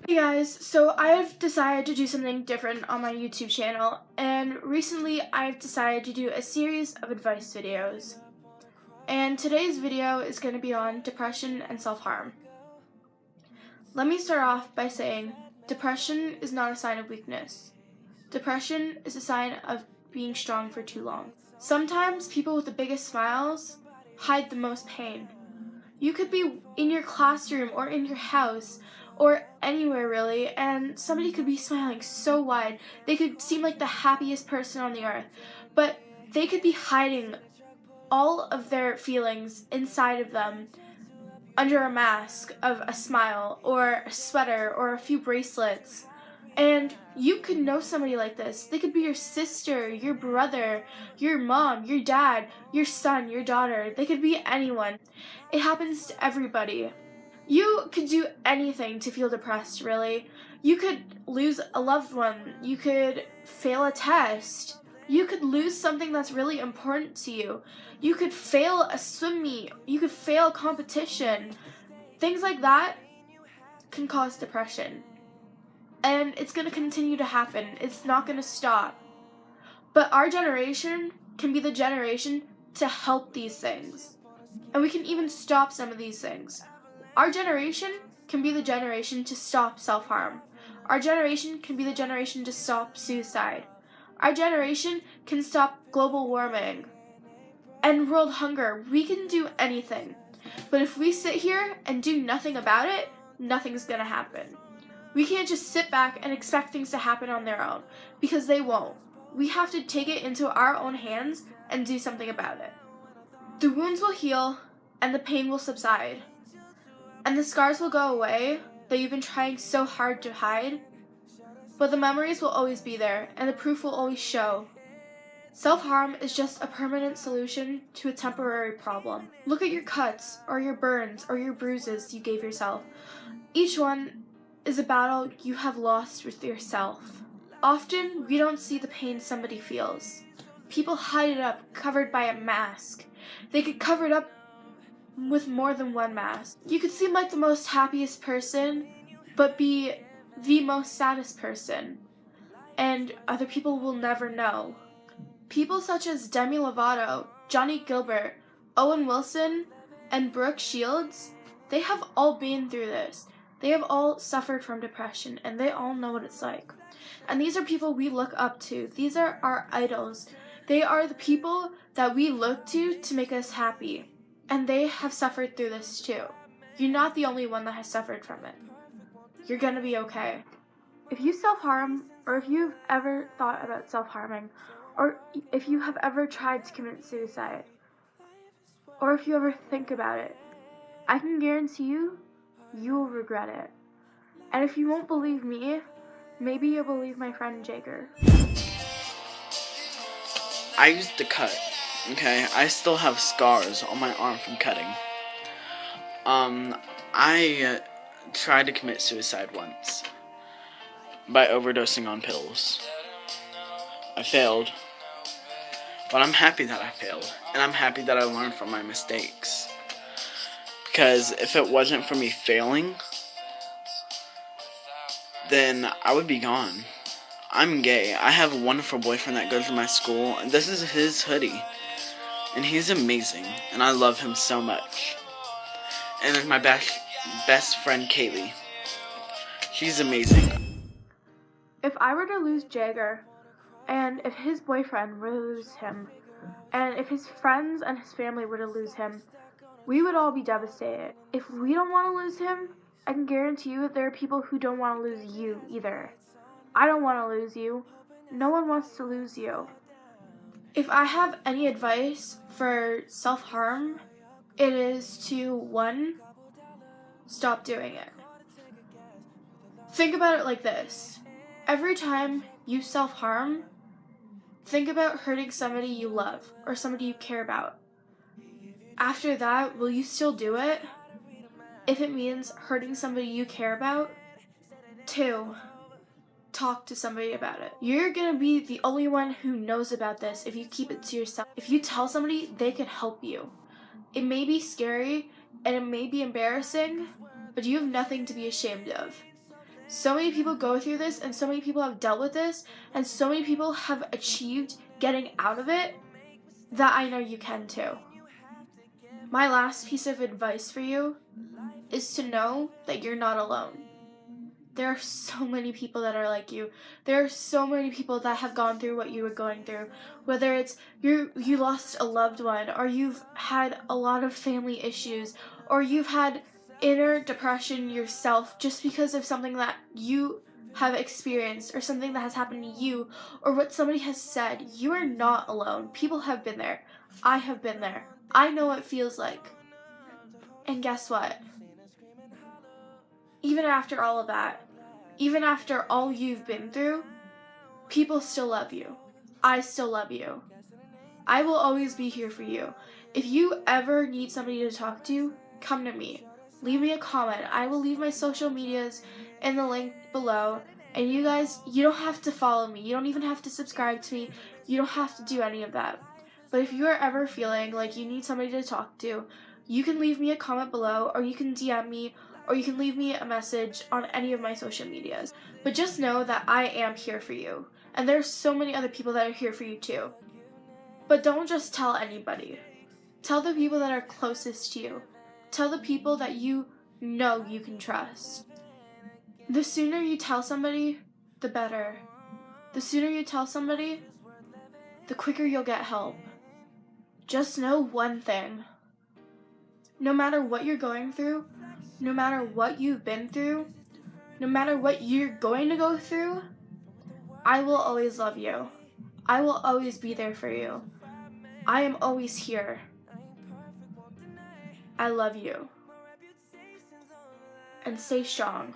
Hey guys, so I've decided to do something different on my YouTube channel, and recently I've decided to do a series of advice videos. And today's video is going to be on depression and self-harm. Let me start off by saying depression is not a sign of weakness. Depression is a sign of being strong for too long. Sometimes people with the biggest smiles hide the most pain. You could be in your classroom or in your house or anywhere really, and somebody could be smiling so wide. They could seem like the happiest person on the earth, but they could be hiding all of their feelings inside of them under a mask of a smile or a sweater or a few bracelets. And you could know somebody like this. They could be your sister, your brother, your mom, your dad, your son, your daughter. They could be anyone. It happens to everybody. You could do anything to feel depressed, really. You could lose a loved one. You could fail a test. You could lose something that's really important to you. You could fail a swim meet. You could fail a competition. Things like that can cause depression. And it's going to continue to happen. It's not going to stop. But our generation can be the generation to help these things. And we can even stop some of these things. Our generation can be the generation to stop self-harm. Our generation can be the generation to stop suicide. Our generation can stop global warming and world hunger. We can do anything. But if we sit here and do nothing about it, nothing's going to happen. We can't just sit back and expect things to happen on their own, because they won't. We have to take it into our own hands and do something about it. The wounds will heal, and the pain will subside. And the scars will go away that you've been trying so hard to hide. But the memories will always be there, and the proof will always show. Self-harm is just a permanent solution to a temporary problem. Look at your cuts, or your burns, or your bruises you gave yourself. Each one is a battle you have lost with yourself. Often, we don't see the pain somebody feels. People hide it up, covered by a mask. They could cover it up with more than one mask. You could seem like the most happiest person, but be the most saddest person. And other people will never know. People such as Demi Lovato, Johnny Gilbert, Owen Wilson, and Brooke Shields, they have all been through this. They have all suffered from depression, and they all know what it's like. And these are people we look up to. These are our idols. They are the people that we look to make us happy. And they have suffered through this too. You're not the only one that has suffered from it. You're gonna be okay. If you self-harm, or if you've ever thought about self-harming, or if you have ever tried to commit suicide, or if you ever think about it, I can guarantee you, you will regret it. And if you won't believe me, maybe you'll believe my friend Jager. I used to cut, okay? I still have scars on my arm from cutting. I tried to commit suicide once by overdosing on pills. I failed, but I'm happy that I failed, and I'm happy that I learned from my mistakes. Because if it wasn't for me failing, then I would be gone. I'm gay. I have a wonderful boyfriend that goes to my school, and this is his hoodie. And he's amazing, and I love him so much. And there's my best friend, Kaylee. She's amazing. If I were to lose Jager, and if his boyfriend were to lose him, and if his friends and his family were to lose him, we would all be devastated. If we don't want to lose him, I can guarantee you that there are people who don't want to lose you either. I don't want to lose you. No one wants to lose you. If I have any advice for self-harm, it is to, 1, stop doing it. Think about it like this. Every time you self-harm, think about hurting somebody you love or somebody you care about. After that, will you still do it? If it means hurting somebody you care about, 2, talk to somebody about it. You're gonna be the only one who knows about this if you keep it to yourself. If you tell somebody, they can help you. It may be scary and it may be embarrassing, but you have nothing to be ashamed of. So many people go through this, and so many people have dealt with this, and so many people have achieved getting out of it, that I know you can too. My last piece of advice for you is to know that you're not alone. There are so many people that are like you. There are so many people that have gone through what you were going through. Whether it's you lost a loved one, or you've had a lot of family issues, or you've had inner depression yourself just because of something that you have experienced, or something that has happened to you, or what somebody has said. You are not alone. People have been there. I have been there. I know what it feels like. And guess what? Even after all of that, even after all you've been through, people still love you. I still love you. I will always be here for you. If you ever need somebody to talk to, come to me. Leave me a comment. I will leave my social medias in the link below. And you guys, you don't have to follow me. You don't even have to subscribe to me. You don't have to do any of that. But if you are ever feeling like you need somebody to talk to, you can leave me a comment below, or you can DM me, or you can leave me a message on any of my social medias. But just know that I am here for you. And there's so many other people that are here for you too. But don't just tell anybody. Tell the people that are closest to you. Tell the people that you know you can trust. The sooner you tell somebody, the better. The sooner you tell somebody, the quicker you'll get help. Just know one thing. No matter what you're going through, no matter what you've been through, no matter what you're going to go through, I will always love you. I will always be there for you. I am always here. I love you. And stay strong.